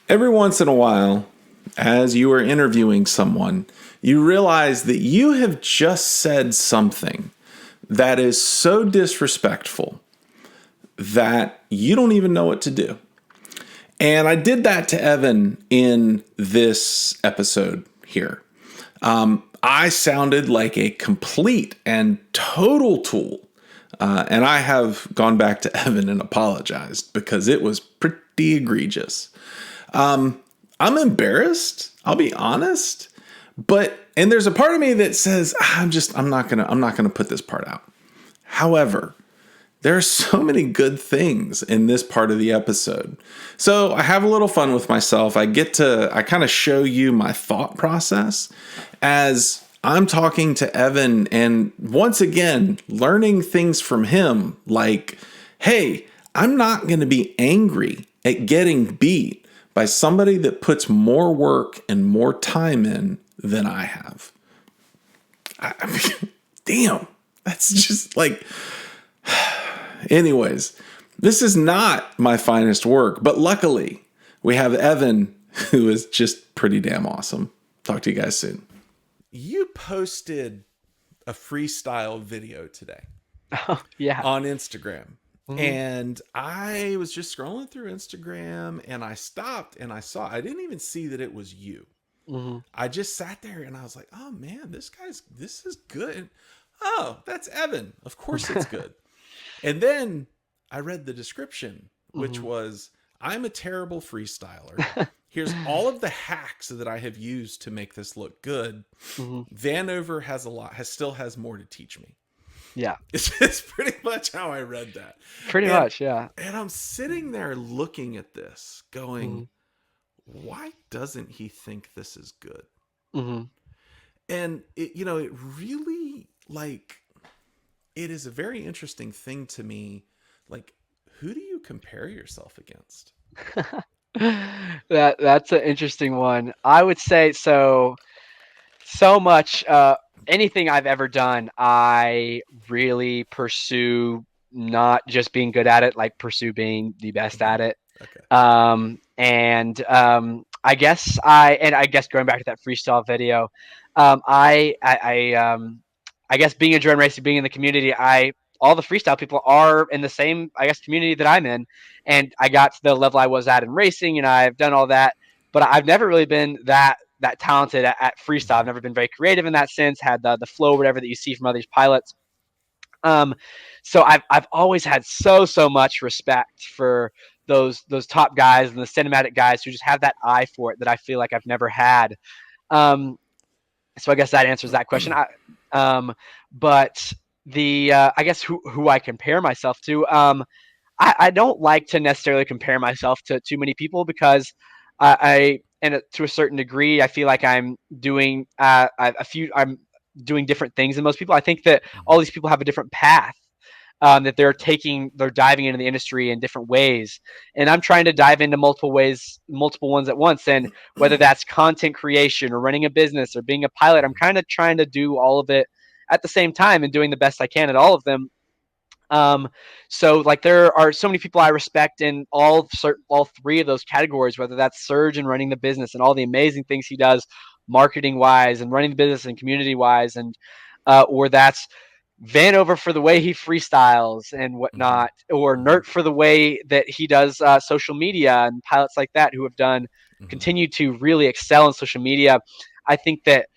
Every once in a while, as you are interviewing someone, you realize that you have just said something that is so disrespectful that you don't even know what to do. And I did that to Evan in this episode here. I sounded like a complete and total tool. And I have gone back to Evan and apologized because it was pretty egregious. I'm embarrassed. I'll be honest. And there's a part of me that says, I'm not gonna put this part out. However, there are so many good things in this part of the episode. So I have a little fun with myself. I kind of show you my thought process as I'm talking to Evan and once again, learning things from him like, hey, I'm not going to be angry at getting beat by somebody that puts more work and more time in than I have. I mean, damn, that's just like... Anyways, this is not my finest work, but luckily we have Evan, who is just pretty damn awesome. Talk to you guys soon. You posted a freestyle video today. Oh, yeah. On Instagram. Mm-hmm. And I was just scrolling through Instagram and I stopped and I didn't even see that it was you. Mm-hmm. I just sat there and I was like, oh man, this is good. Oh, that's Evan. Of course it's good. And then I read the description, which was, I'm a terrible freestyler. Here's all of the hacks that I have used to make this look good. Mm-hmm. Vanover still has more to teach me. Yeah. It's pretty much how I read that. Pretty much, yeah. And I'm sitting there looking at this going, why doesn't he think this is good? Mm-hmm. And it really it is a very interesting thing to me. Like, who do you compare yourself against? That's an interesting one. I would say so much. Anything I've ever done, I really pursue not just being good at it, like pursue being the best at it. Okay. I guess going back to that freestyle video, I guess being a drone racer, being in the community, all the freestyle people are in the same, I guess, community that I'm in. And I got to the level I was at in racing and I've done all that, but I've never really been that talented at freestyle. I've never been very creative in that sense, had the flow, whatever that you see from other pilots. So I've always had so much respect for those top guys and the cinematic guys who just have that eye for it that I feel like I've never had. So I guess that answers that question. But I guess who I compare myself to, I don't like to necessarily compare myself to too many people because to a certain degree, I feel like I'm doing I'm doing different things than most people. I think that all these people have a different path that they're diving into the industry in different ways. And I'm trying to dive into multiple ones at once. And whether that's content creation or running a business or being a pilot, I'm kind of trying to do all of it at the same time and doing the best I can at all of them. So like there are so many people I respect in all three of those categories, whether that's Serge and running the business and all the amazing things he does marketing wise and running the business and community wise, and or that's Vanover for the way he freestyles and whatnot, or Nert for the way that he does social media, and pilots like that who have continue to really excel in social media. I think that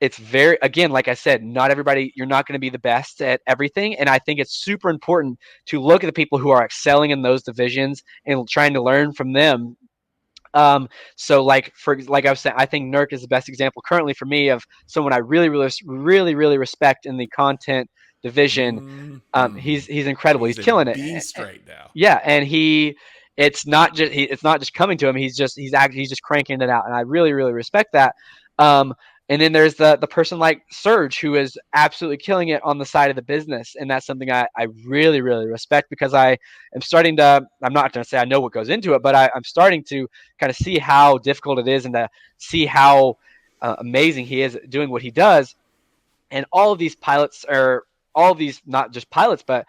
it's again, like I said, not everybody, you're not going to be the best at everything. And I think it's super important to look at the people who are excelling in those divisions and trying to learn from them. So like I was saying, I think Nurk is the best example currently for me of someone I really respect in the content division. He's incredible. He's killing it. Beast right now. Yeah. And it's not just coming to him. He's just cranking it out. And I really respect that. And then there's the person like Serge, who is absolutely killing it on the side of the business. And that's something I really respect, because I'm not going to say I know what goes into it, but I'm starting to kind of see how difficult it is and to see how amazing he is at doing what he does. And all of these pilots not just pilots, but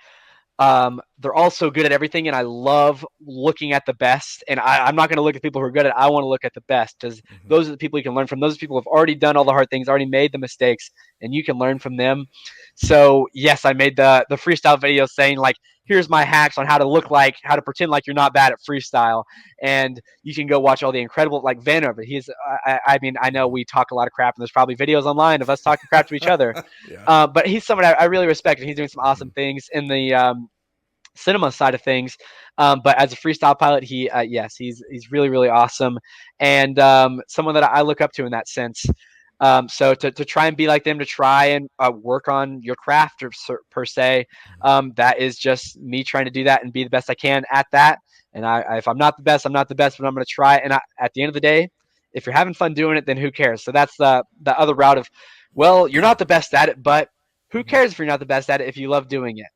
They're all so good at everything, and I love looking at the best. And I'm not going to look at people who are good at it. I want to look at the best, because Mm-hmm. those are the people you can learn from. Those are people who have already done all the hard things, already made the mistakes, and you can learn from them. So yes, I made the freestyle video saying like, here's my hacks on how to pretend like you're not bad at freestyle, and you can go watch all the incredible like Vanover. I mean, I know we talk a lot of crap, and there's probably videos online of us talking crap to each other. Yeah. But he's someone I really respect, and he's doing some Mm-hmm. awesome things in the cinema side of things. But as a freestyle pilot, yes, he's really really awesome, and someone that I look up to in that sense. So to try and be like them, to try and work on your craft per se, that is just me trying to do that and be the best I can at that. And if I'm not the best, I'm not the best, but I'm going to try. And at the end of the day, if you're having fun doing it, then who cares? So that's the other route of, well, you're not the best at it, but who Mm-hmm. cares if you're not the best at it if you love doing it?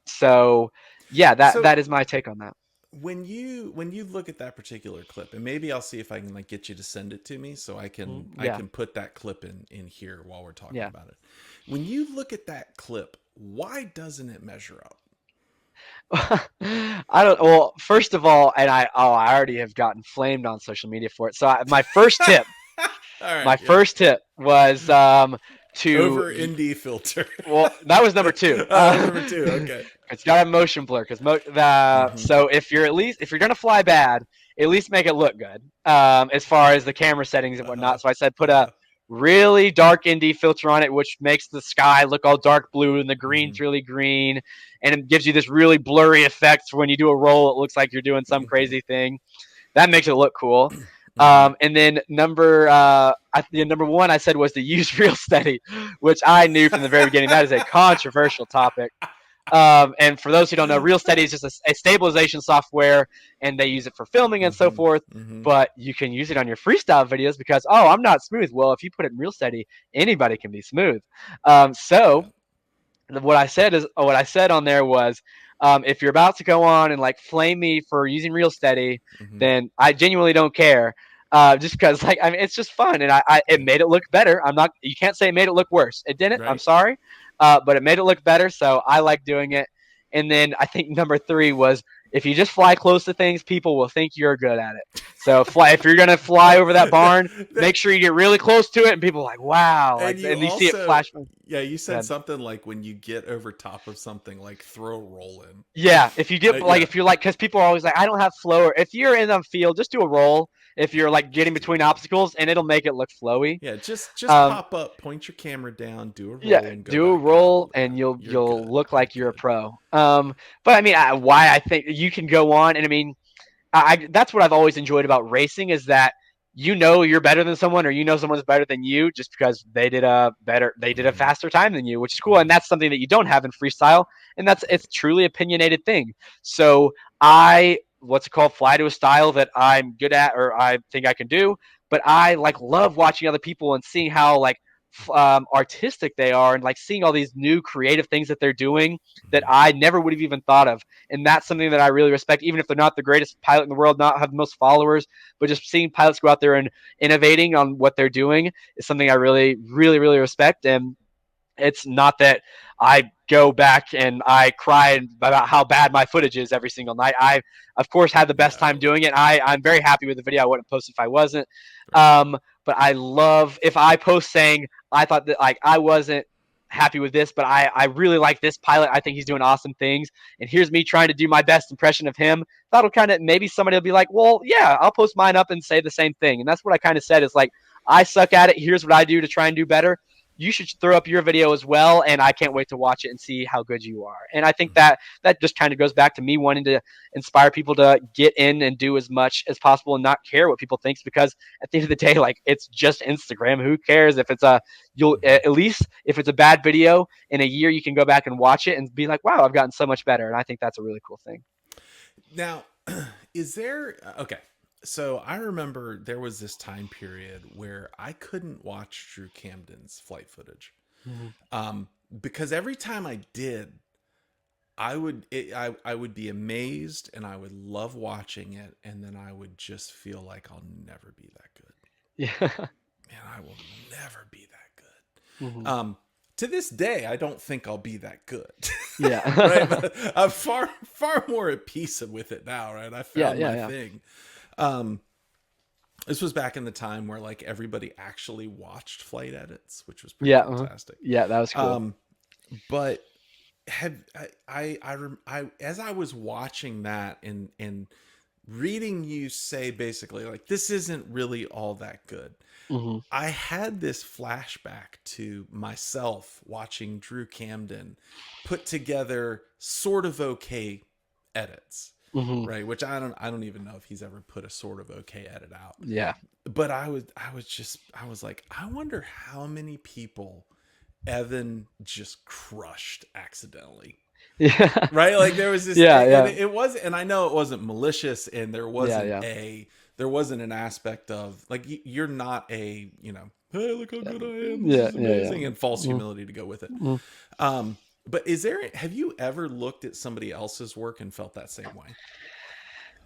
So yeah, that So that is my take on that. when you look at that particular clip, and maybe I'll see if I can like get you to send it to me so I can I Yeah, can put that clip in here while we're talking yeah. about it. When you look at that clip, why doesn't it measure up? I don't. Well, first of all, and I already have gotten flamed on social media for it. So All right, my yeah. first tip was to Over ND filter. well, that was number two. Oh, number two. Okay. It's got a motion blur, because Mm-hmm. so if you're gonna fly bad, at least make it look good. As far as the camera settings and Uh huh. whatnot. So I said put Uh a huh. really dark ND filter on it, which makes the sky look all dark blue and the Mm-hmm. green's really green, and it gives you this really blurry effect. When you do a roll, it looks like you're doing some Mm-hmm. crazy thing. That makes it look cool. Mm-hmm. And then number one I said was to use real steady, which I knew from the very beginning that is a controversial topic. And for those who don't know, Real Steady is just a stabilization software, and they use it for filming and so Mm-hmm. forth. Mm-hmm. But you can use it on your freestyle videos because, oh, I'm not smooth. Well, if you put it in Real Steady, anybody can be smooth. So Yeah. what I said on there was, if you're about to go on and like flame me for using Real Steady, Mm-hmm. then I genuinely don't care. Just because, like, I mean, it's just fun, and it Yeah. made it look better. I'm not. You can't say it made it look worse. It didn't. I'm Right. sorry, but it made it look better. So I like doing it. And then I think number three was, if you just fly close to things, people will think you're good at it. So if you're gonna fly over that barn, That make sure you get really close to it, and people are like, wow, and like, you and you see it also, flash. yeah, you said Good. something like when you get over top of something, like throw a roll in. Yeah, if you get like Yeah. if you're like, because people are always like, I don't have flow. Or if you're in the field, just do a roll. If you're like getting Just do a between roll. obstacles, and it'll make it look flowy. Yeah, just Um, pop up, point your camera down, do a yeah, roll, and go do a back up. roll, Yeah, and you'll you're you'll good. look You're like you're a good. pro. But I mean, why I think you can go on, and I mean, that's what I've always enjoyed about racing, is that you're better than someone, or someone's better than you, just because they did a Mm-hmm. faster time than you, which is cool. And Mm-hmm. that's something that you don't have in freestyle, and it's Right. truly opinionated thing. So I what's it called, fly to a style that I'm good at, or I think I can do. But I like love watching other people and seeing how like artistic they are, and like seeing all these new creative things that they're doing that Mm-hmm. I never would have even thought of. And that's something that I really respect, even if they're not the greatest pilot in the world, not have the most followers, but just seeing pilots go out there and innovating on what they're doing is something I really, really, really respect. And it's not that I go back and I cry about how bad my footage is every single night. I, of course, had the best time No. doing it. I'm very happy with the video. I wouldn't post if I wasn't. Right. But I love if I post saying I thought that like I wasn't happy with this, but I really like this pilot. I think he's doing awesome things. And here's me trying to do my best impression of him. That'll kind of, maybe somebody will be like, well, yeah, I'll post mine up and say the same thing. And that's what I kind of said, is like, I suck at it. Here's what I do to try and do better. You should throw up your video as well, and I can't wait to watch it and see how good you are. And I think Mm-hmm. that just kind of goes back to me wanting to inspire people to get in and do as much as possible and not care what people think, because at the end of the day, like, it's just Instagram. Who cares if it's a you'll Mm-hmm. at least if it's a bad video in a year, you can go back and watch it and be like, wow, I've gotten so much better. And I think that's a really cool thing. Now, is there okay? So I remember there was this time period where I couldn't watch Drew Camden's flight footage, Mhm. um, because every time I did, I would be amazed and I would love watching it, and then I would just feel like I'll never be that good. Yeah. Man, I will never be that good. Mhm. Um, to this day, I don't think I'll be that good. Yeah. Right. But I'm far more at peace with it now. Right. I found my thing. This was back in the time where like everybody actually watched flight edits, which was pretty fantastic. Yeah, that was cool. But as I was watching that and reading you say basically like this isn't really all that good, I had this flashback to myself watching Drew Camden put together sort of okay edits. Right, which I don't even know if he's ever put a sort of okay edit out. Yeah, but I was like, I wonder how many people Evan just crushed accidentally. Yeah, right. Like there was this. It was, and I know it wasn't malicious, and there wasn't there wasn't an aspect of like you're not a hey, look how good I am. This is amazing, and false humility to go with it. But have you ever looked at somebody else's work and felt that same way?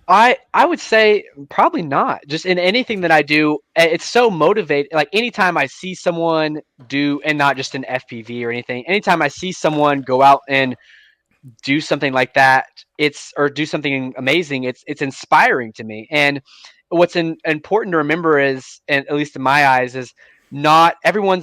I would say probably not. Just in anything that I do, it's so motivating. Like anytime I see someone do, and not just in FPV or anything, anytime I see someone go out and do something like that, or do something amazing, it's inspiring to me. And what's important to remember is, and at least in my eyes, is not everyone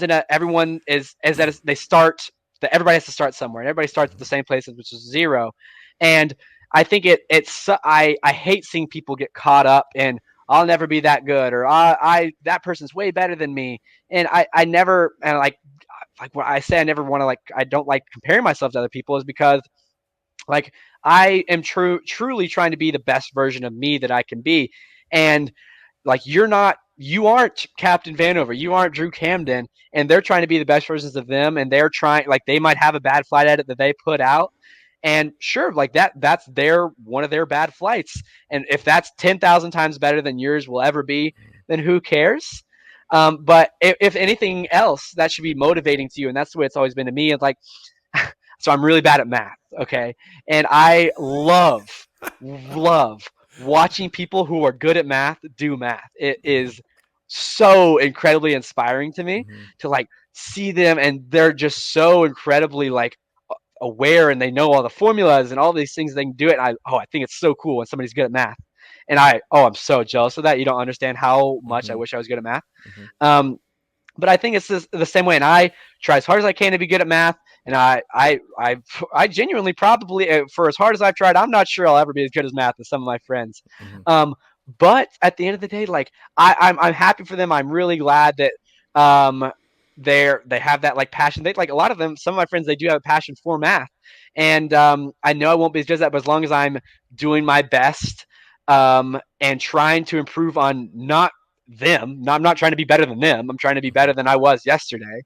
is that they start. That everybody has to start somewhere, and everybody starts at the same place, which is 0. And I think I hate seeing people get caught up in I'll never be that good, or I that person's way better than me. And I never, and like what I say, I never want to I don't like comparing myself to other people, is because like I am truly trying to be the best version of me that I can be. And like you aren't Captain Vanover, you aren't Drew Camden, and they're trying to be the best versions of them, and they're trying, like they might have a bad flight edit that they put out, and sure, like that's one of their bad flights, and if that's 10,000 times better than yours will ever be, then who cares? But if anything else, that should be motivating to you, and that's the way it's always been to me. It's like, so I'm really bad at math, okay, and I love watching people who are good at math do math. It is so incredibly inspiring to me to like see them, and they're just so incredibly like aware, and they know all the formulas and all these things they can do it. And I think it's so cool when somebody's good at math. And I'm so jealous of that. You don't understand how much I wish I was good at math. But I think it's the same way, and I try as hard as I can to be good at math. And I genuinely probably, for as hard as I've tried, I'm not sure I'll ever be as good as math as some of my friends. But at the end of the day, like I'm happy for them. I'm really glad that they have that like passion. They, like a lot of them, some of my friends, they do have a passion for math. And I know I won't be as good as that, but as long as I'm doing my best and trying to improve on not them. I'm not trying to be better than them. I'm trying to be better than I was yesterday.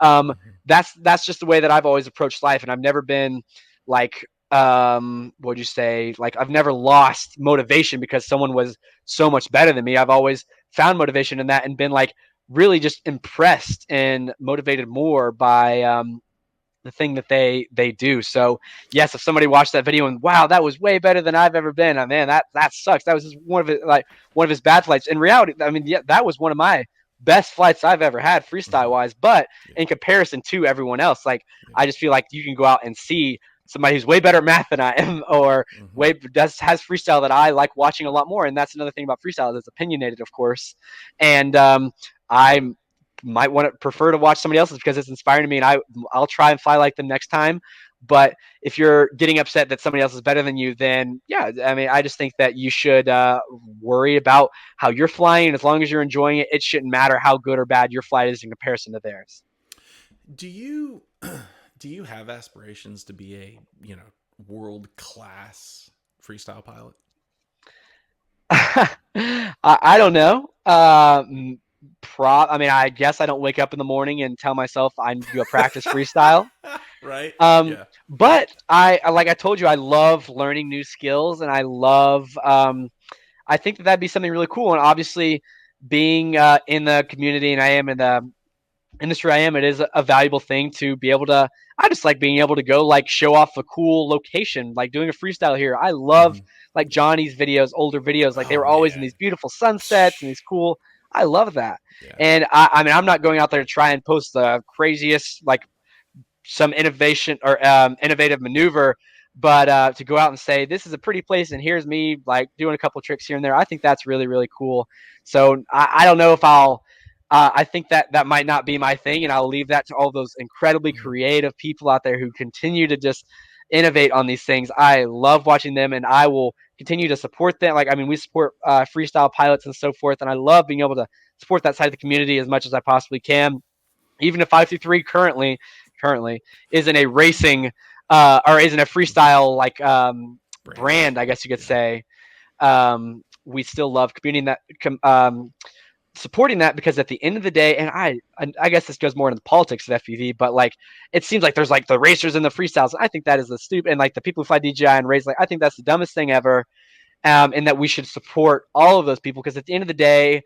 That's just the way that I've always approached life. And I've never been like, what would you say? Like I've never lost motivation because someone was so much better than me. I've always found motivation in that and been like really just impressed and motivated more by, the thing that they do. So yes, if somebody watched that video and wow, that was way better than I've ever been, oh, man, that sucks. That was just one of his bad flights. In reality, I mean, yeah, that was one of my best flights I've ever had freestyle wise. But in comparison to everyone else, like I just feel like you can go out and see somebody who's way better at math than I am, or has freestyle that I like watching a lot more. And that's another thing about freestyle, is it's opinionated, of course. And I might prefer to watch somebody else's because it's inspiring to me, and I'll try and fly like them next time. But if you're getting upset that somebody else is better than you, then yeah, I mean, I just think that you should worry about how you're flying. And as long as you're enjoying it, it shouldn't matter how good or bad your flight is in comparison to theirs. Do you have aspirations to be a world-class freestyle pilot? I don't know. I mean, I guess I don't wake up in the morning and tell myself I'm going to practice freestyle. Right. But like I told you, I love learning new skills, and I love, I think that'd be something really cool. And obviously being in the community, and I am in the industry I am, it is a valuable thing to be able to, I just like being able to go like show off a cool location, like doing a freestyle here. I love like Johnny's videos, older videos, like they were always in these beautiful sunsets and these cool, I love that. And I mean, I'm not going out there to try and post the craziest like some innovation or innovative maneuver, but to go out and say this is a pretty place and here's me like doing a couple tricks here and there, I think that's really really cool. So I don't know if I'll. I think that might not be my thing, and I'll leave that to all those incredibly creative people out there who continue to just innovate on these things. I love watching them, and I will continue to support them. Like, I mean, we support freestyle pilots and so forth, and I love being able to support that side of the community as much as I possibly can. Even if 523 currently isn't a racing or isn't a freestyle like brand, I guess you could say. We still love communicating that, supporting that, because at the end of the day, and I guess this goes more into the politics of FPV, but like it seems like there's like the racers and the freestyles. I think that is the stupid, and like the people who fly DJI and race, like I think that's the dumbest thing ever. And that we should support all of those people, because at the end of the day,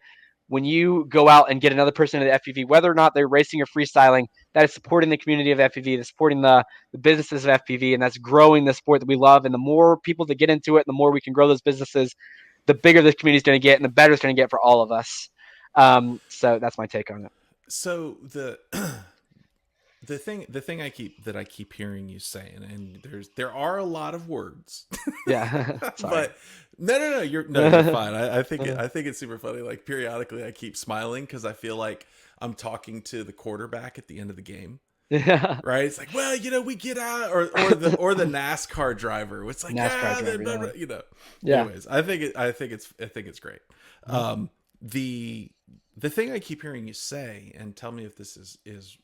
when you go out and get another person into the FPV, whether or not they're racing or freestyling, that is supporting the community of FPV, that's supporting the businesses of FPV, and that's growing the sport that we love. And the more people that get into it, the more we can grow those businesses, the bigger this community is going to get, and the better it's going to get for all of us. So that's my take on it. So the thing I keep hearing you saying, and there are a lot of words. Yeah. But no, you're fine. I think it's super funny. Like periodically I keep smiling because I feel like I'm talking to the quarterback at the end of the game. Yeah. Right? It's like, well, we get out, or the NASCAR driver. It's like, NASCAR driver, Yeah. Anyways, I think it's great. Mm-hmm. The thing I keep hearing you say, and tell me if this is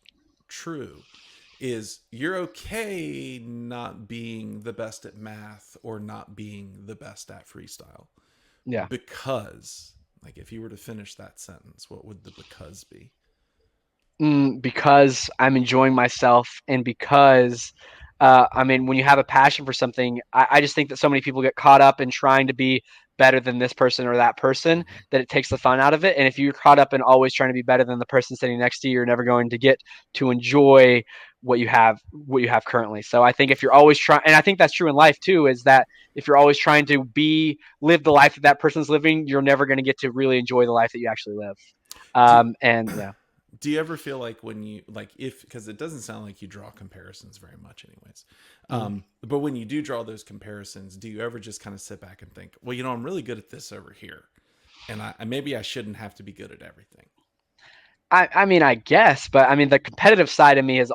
true, is you're okay not being the best at math or not being the best at freestyle. Yeah. Because, like, if you were to finish that sentence, what would the because be? Because I'm enjoying myself, and because I mean, when you have a passion for something, I just think that so many people get caught up in trying to be better than this person or that person, that it takes the fun out of it. And if you're caught up in always trying to be better than the person sitting next to you, you're never going to get to enjoy what you have currently. So I think if you're always trying, and I think that's true in life too, is that if you're always trying to live the life that that person's living, you're never going to get to really enjoy the life that you actually live. And yeah. Do you ever feel like when you because it doesn't sound like you draw comparisons very much anyways, but when you do draw those comparisons, do you ever just kind of sit back and think, well, I'm really good at this over here, and maybe I shouldn't have to be good at everything? I mean, I guess, but I mean, the competitive side of me has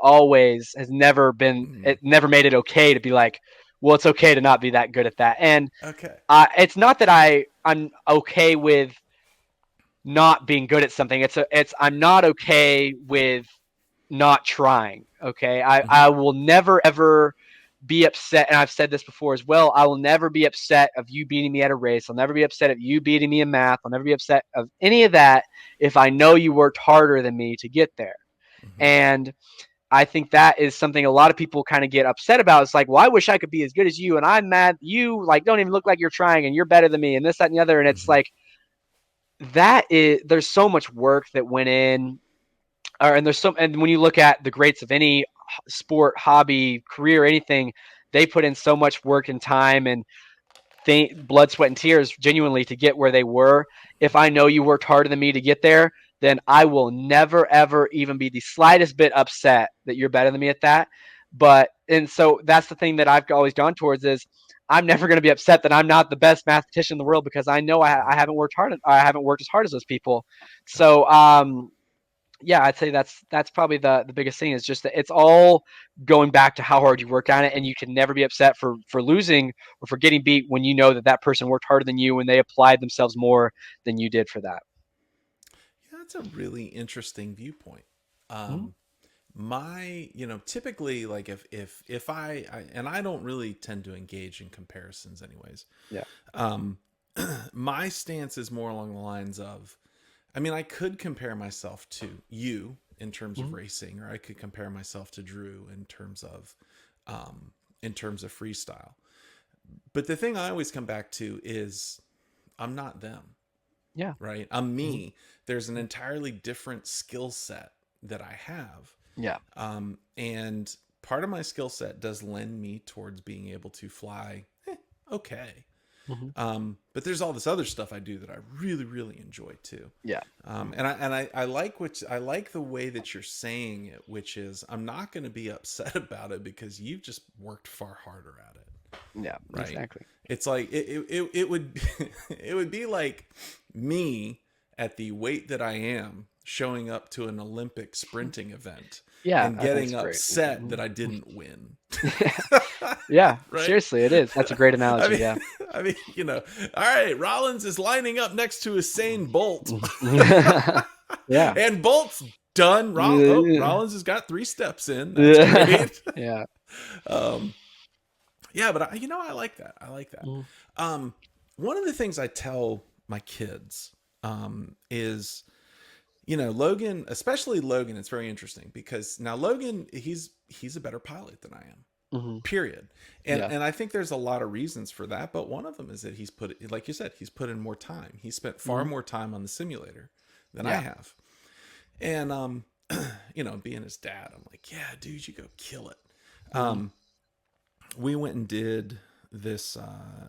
never been, it never made it okay to be like, well, it's okay to not be that good at that. And Okay. it's not that I'm okay with not being good at something. I'm not okay with not trying. Okay. I will never ever be upset. And I've said this before as well. I will never be upset of you beating me at a race. I'll never be upset of you beating me in math. I'll never be upset of any of that if I know you worked harder than me to get there. And I think that is something a lot of people kind of get upset about. It's like, well, I wish I could be as good as you, and I'm mad you like don't even look like you're trying, and you're better than me, and this, that, and the other. And it's like, there's so much work that went in, and when you look at the greats of any sport, hobby, career, anything, they put in so much work and time and blood, sweat, and tears genuinely to get where they were. If I know you worked harder than me to get there, then I will never ever even be the slightest bit upset that you're better than me at that. And so that's the thing that I've always gone towards is I'm never going to be upset that I'm not the best mathematician in the world, because I know I haven't worked hard. I haven't worked as hard as those people. So yeah, I'd say that's probably the biggest thing, is just that it's all going back to how hard you work on it, and you can never be upset for losing or for getting beat when you know that that person worked harder than you and they applied themselves more than you did for that. Yeah, that's a really interesting viewpoint. Mm-hmm. Typically, like if and I don't really tend to engage in comparisons anyways. Yeah. My stance is more along the lines of, I mean, I could compare myself to you in terms of racing, or I could compare myself to Drew in terms of freestyle. But the thing I always come back to is I'm not them. Yeah. Right? I'm me. There's an entirely different skill set that I have. Yeah. And part of my skill set does lend me towards being able to fly okay. But there's all this other stuff I do that I really, really enjoy too. Yeah. I like the way that you're saying it, which is I'm not going to be upset about it because you've just worked far harder at it. Yeah, right? Exactly. It's like it would it would be like me at the weight that I am showing up to an Olympic sprinting event and getting upset that I didn't win. Yeah, right? Seriously, it is. That's a great analogy. I mean, all right, Rollins is lining up next to Usain Bolt. Yeah. And Bolt's done. Rollins has got 3 steps in. That's great. Yeah. Yeah, but I like that. I like that. One of the things I tell my kids is, Logan, especially Logan, it's very interesting because now Logan, he's a better pilot than I am. Period. And I think there's a lot of reasons for that, but one of them is that like you said, he's put in more time. He spent far more time on the simulator than I have. And being his dad, I'm like, yeah, dude, you go kill it. We went and did this.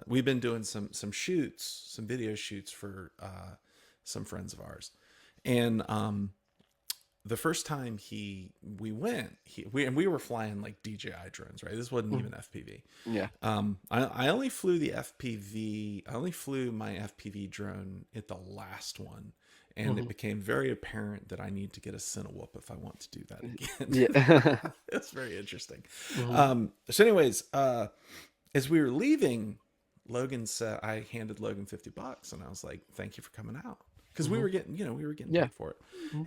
We've been doing some video shoots for some friends of ours, and the first time we went, we were flying like DJI drones, right? This wasn't even FPV. Yeah. I only flew the FPV. I only flew my FPV drone at the last one, and it became very apparent that I need to get a Cinewhoop if I want to do that again. Yeah. It's very interesting. So anyways, as we were leaving, Logan said, I handed Logan $50 and I was like, thank you for coming out. Cause we were getting paid for it.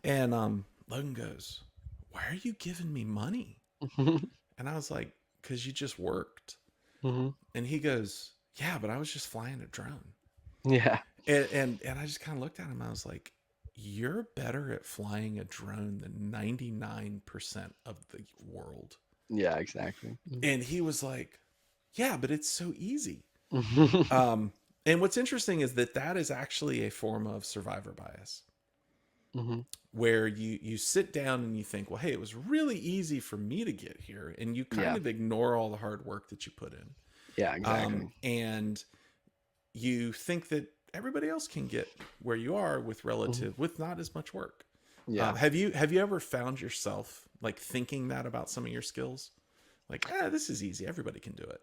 And, Logan goes, why are you giving me money? And I was like, cause you just worked. And he goes, yeah, but I was just flying a drone. Yeah. And I just kind of looked at him. I was like, you're better at flying a drone than 99% of the world. Yeah, exactly. And he was like, yeah, but it's so easy. And what's interesting is that is actually a form of survivor bias, where you sit down and you think, well, hey, it was really easy for me to get here. And you kind of ignore all the hard work that you put in. Yeah, exactly. And you think that everybody else can get where you are with with not as much work. Yeah. Have you ever found yourself like thinking that about some of your skills? Like, this is easy. Everybody can do it.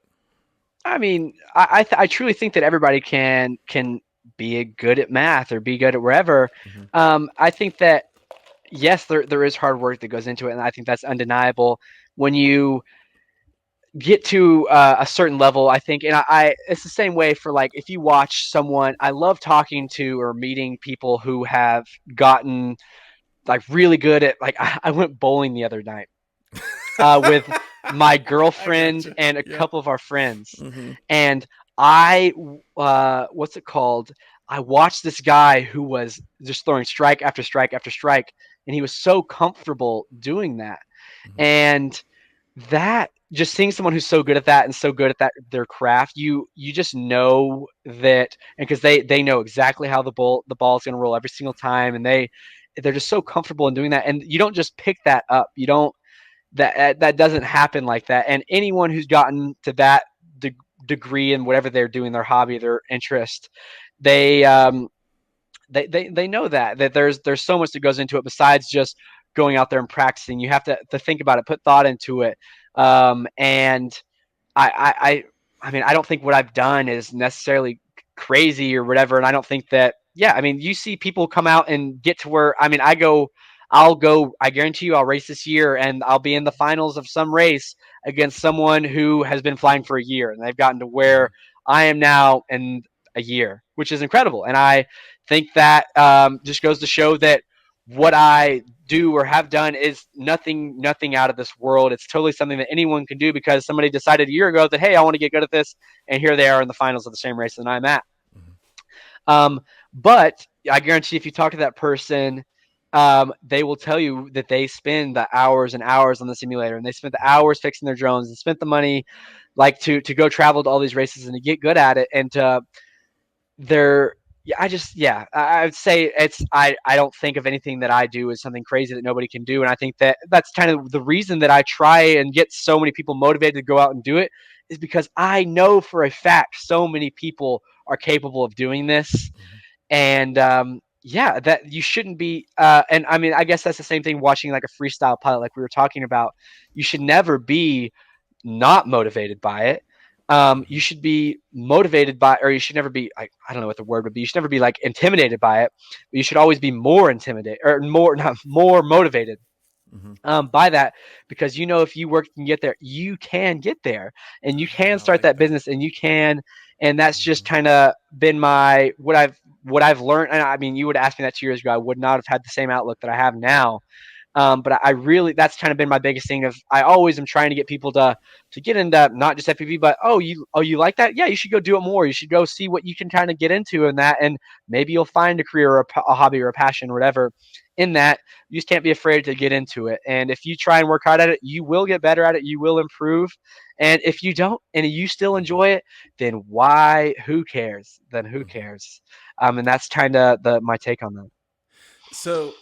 I mean, I truly think that everybody can be good at math or be good at wherever. I think that, yes, there is hard work that goes into it. And I think that's undeniable. When you get to a certain level, I think, and it's the same way for like, if you watch someone, I love talking to or meeting people who have gotten like really good at, like, I went bowling the other night with my girlfriend and a couple of our friends. And what's it called? I watched this guy who was just throwing strike after strike after strike, and he was so comfortable doing that. And that, just seeing someone who's so good at that and so good at their craft, you just know that, and because they know exactly how the ball is going to roll every single time, and they're just so comfortable in doing that, and you don't just pick that up. You don't, that doesn't happen like that. And anyone who's gotten to that degree in whatever they're doing, their hobby, their interest, they know that there's so much that goes into it besides just going out there and practicing. You have to think about it, put thought into it. And I mean, I don't think what I've done is necessarily crazy or whatever. And I don't think that, I mean, you see people come out and get to where, I mean, I guarantee you I'll race this year and I'll be in the finals of some race against someone who has been flying for a year and they've gotten to where I am now in a year, which is incredible. And I think that just goes to show that what I do or have done is nothing out of this world. It's totally something that anyone can do because somebody decided a year ago that, hey, I want to get good at this. And here they are in the finals of the same race that I'm at. But I guarantee if you talk to that person, they will tell you that they spend the hours and hours on the simulator, and they spent the hours fixing their drones and spent the money like to go travel to all these races and to get good at it. And I would say I don't think of anything that I do as something crazy that nobody can do. And I think that that's kind of the reason that I try and get so many people motivated to go out and do it, is because I know for a fact so many people are capable of doing this. And yeah, that you shouldn't be. And I mean, I guess that's the same thing watching like a freestyle pilot, like we were talking about. You should never be not motivated by it. You should be motivated by, or you should never be, I don't know what the word would be. You should never be like intimidated by it. But you should always be more intimidated or more, not more motivated Mm-hmm. by that, because you know if you work and get there, you can get there, and you can I start like that that. business, and you can. And that's just Mm-hmm. kind of been my what I've learned. And I mean, you would ask me that 2 years ago, I would not have had the same outlook that I have now. But I really, that's kind of been my biggest thing of, I always am trying to get people to get into not just FPV, but you like that? Yeah, you should go do it more. You should go see what you can kind of get into in that, and maybe you'll find a career or a hobby or a passion or whatever in that. You just can't be afraid to get into it. And if you try and work hard at it, you will get better at it. You will improve. And if you don't, and you still Mm-hmm. enjoy it, then why? Who cares? Then who Mm-hmm. cares? And that's kind of my take on that. So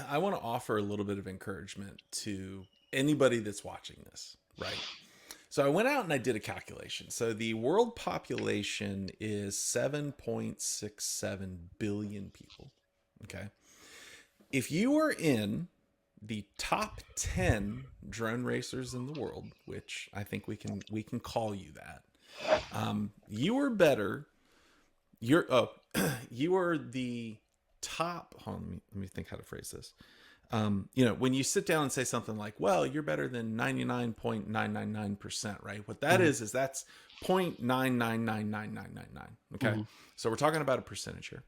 I want to offer a little bit of encouragement to anybody that's watching this, right? So I went out and I did a calculation. So the world population is 7.67 billion people. Okay. If you are in the top 10 drone racers in the world, which I think we can call you that, you are better. You're you are the top. Hold on, let me think how to phrase this. When you sit down and say something like, well, you're better than 99.999%, right? What that is that's 0.9999999. Okay. Mm-hmm. So we're talking about a percentage here.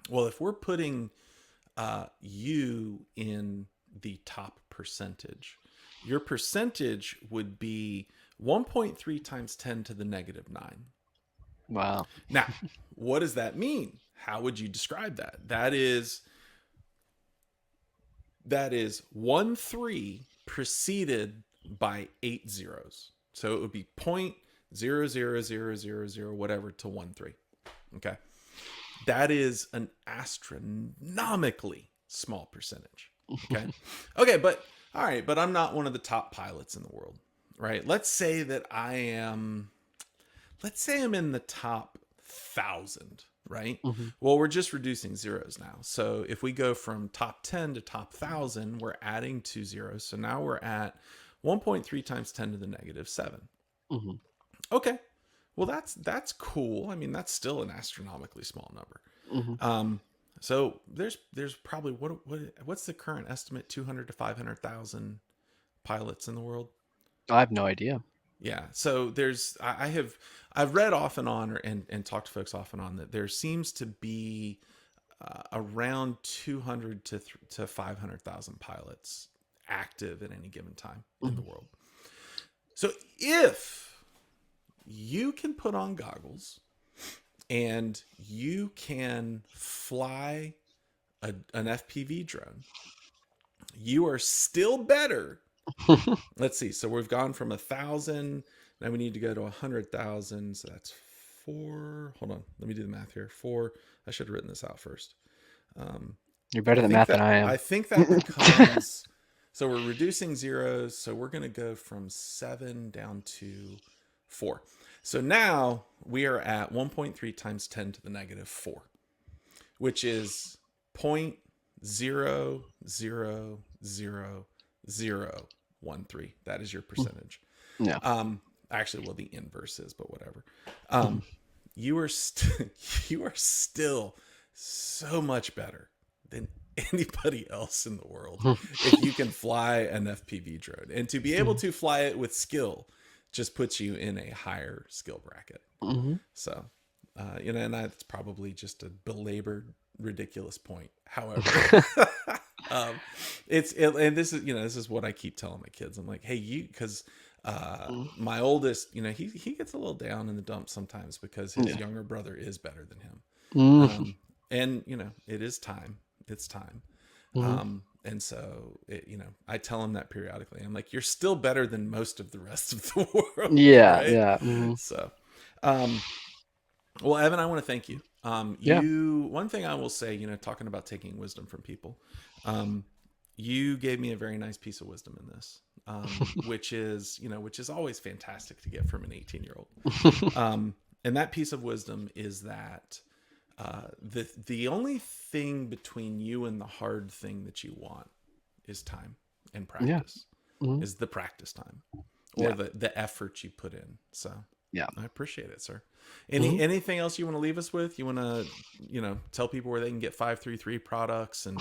Well, if we're putting you in the top percentage, your percentage would be 1.3 times 10 to the negative 9. Wow. Now, what does that mean? How would you describe that? That is 1 3 preceded by 8 zeros. So it would be 0.00000 whatever to 1 3. Okay. That is an astronomically small percentage. Okay. Okay, but all right, but I'm not one of the top pilots in the world, right? Let's say I'm in the top 1,000, right? Mm-hmm. Well, we're just reducing zeros now. So if we go from top 10 to top 1,000, we're adding 2 zeros. So now we're at 1.3 times 10 to the negative 7. Mm-hmm. Okay. Well, that's cool. I mean, that's still an astronomically small number. Mm-hmm. So there's probably what's the current estimate? 200 to 500,000 pilots in the world. I have no idea. Yeah. So I've read off and on and talked to folks off and on that there seems to be around 200 to 500,000 pilots active at any given time in the world. So if you can put on goggles and you can fly an FPV drone, you are still better. Let's see. So we've gone from 1,000. Now we need to go to 100,000. So that's 4. Hold on. Let me do the math here. 4. I should have written this out first. You're better at math than I am. I think that becomes. So we're reducing zeros. So we're going to go from 7 down to 4. So now we are at 1.3 times 10 to the negative 4, which is 0.00013. That is your percentage. Yeah. Actually, well, the inverse is, but whatever. You are you are still so much better than anybody else in the world if you can fly an FPV drone, and to be able to fly it with skill just puts you in a higher skill bracket. Mm-hmm. So, and that's probably just a belabored, ridiculous point. However, and this is what I keep telling my kids. I'm like, hey, because my oldest, he gets a little down in the dumps sometimes because his younger brother is better than him. And it is time. It's time. And so, I tell him that periodically. I'm like, you're still better than most of the rest of the world. Yeah. Right? Yeah. Mm-hmm. So, well, Evan, I want to thank you. Yeah. One thing I will say, talking about taking wisdom from people, you gave me a very nice piece of wisdom in this, which is always fantastic to get from an 18-year-old. And that piece of wisdom is that the only thing between you and the hard thing that you want is time and practice. Is the practice time, or the effort you put in. So yeah, I appreciate it, sir. Anything else you want to leave us with? You want to, tell people where they can get 533 products, and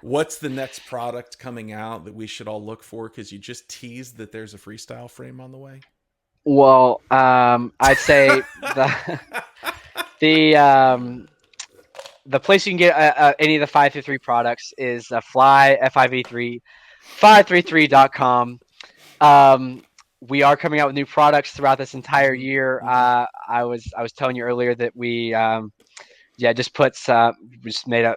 what's the next product coming out that we should all look for? Because you just teased that there's a Freestyle frame on the way. Well, I'd say the place you can get any of the 533 products is Fly FIV3 533.com. We are coming out with new products throughout this entire year. I was telling you earlier that we just made a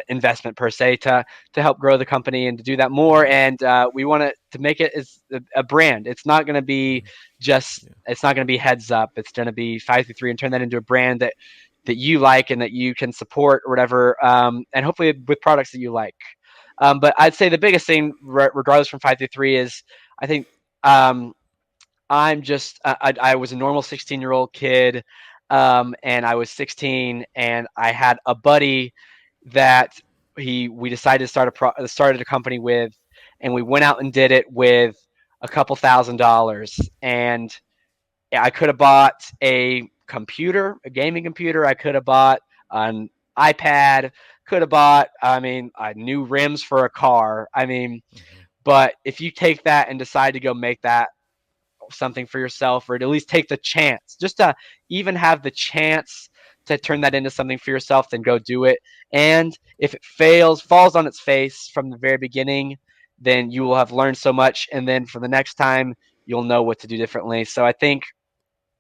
investment per se to help grow the company and to do that more. And we want to make it as a brand. It's not going to be it's not going to be heads up. It's going to be 533 and turn that into a brand that you like and that you can support or whatever. And hopefully with products that you like. But I'd say the biggest thing, regardless from 533, is I think I'm just I was a normal 16-year-old kid, and I was 16, and I had a buddy that we decided to started a company with, and we went out and did it with a couple $1,000s, and I could have bought a computer, a gaming computer. I could have bought an iPad. Could have bought, new rims for a car. But if you take that and decide to go make that something for yourself, or to at least take the chance, just to even have the chance to turn that into something for yourself, then go do it. And if it falls on its face from the very beginning, then you will have learned so much. And then for the next time, you'll know what to do differently. So I think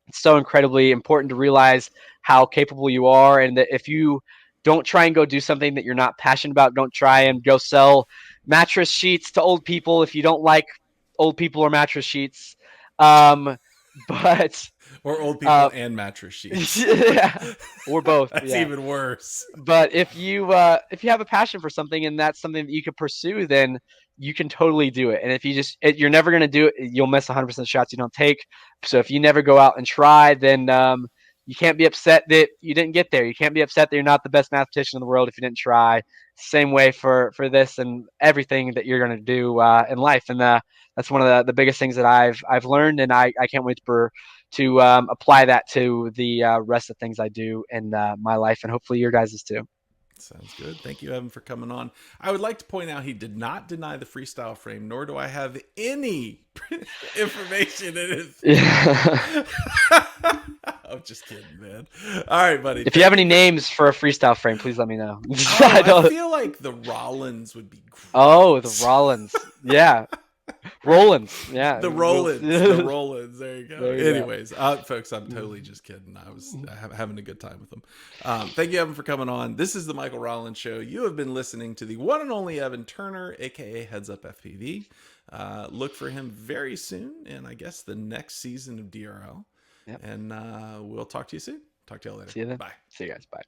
it's so incredibly important to realize how capable you are, and that if you don't try and go do something that you're not passionate about, don't try and go sell mattress sheets to old people if you don't like old people or mattress sheets. But or old people and mattress sheets. Yeah, or both. That's even worse. But if you have a passion for something and that's something that you could pursue, then you can totally do it. And if you're never going to do it, you'll miss 100% of shots you don't take. So if you never go out and try, then you can't be upset that you didn't get there. You can't be upset that you're not the best mathematician in the world if you didn't try. Same way for this and everything that you're going to do in life. And that's one of the biggest things that I've learned, and I can't wait to apply that to the rest of the things I do in my life, and hopefully your guys's too. Sounds good. Thank you, Evan, for coming on. I would like to point out he did not deny the Freestyle frame, nor do I have any information in it. Yeah. I'm just kidding, man. All right, buddy. If you have any names for a Freestyle frame, please let me know. I feel like the Rollins would be great. Oh, the Rollins. Yeah. Rollins. Yeah. The Rollins. The Rollins. There you go. Anyways, folks, I'm totally just kidding. I was having a good time with them. Thank you, Evan, for coming on. This is the Michael Rollins Show. You have been listening to the one and only Evan Turner, a.k.a. Heads Up FPV. Look for him very soon, and I guess the next season of DRL. Yep. And we'll talk to you soon. Talk to you all later. See you then. Bye. See you guys. Bye.